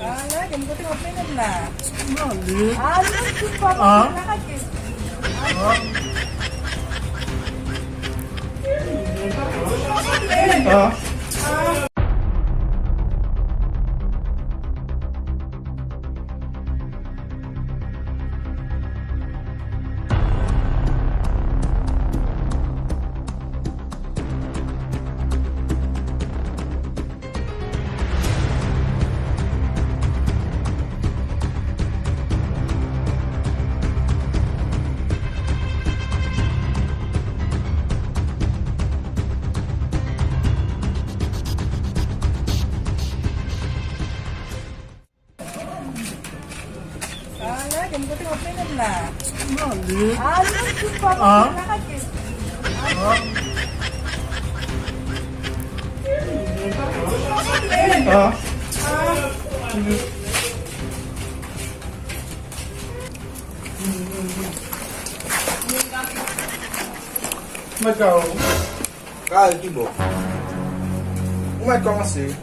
Alah, jam ko tingnan minute na. Mali. Alah, supa pa Ah? lagi. Ah. Alah, jam ko tingnan minute na. Mali. Alah, supa pa Ah? lagi. Ah. Macau. Kyle, Kibo. Como é que eu assim?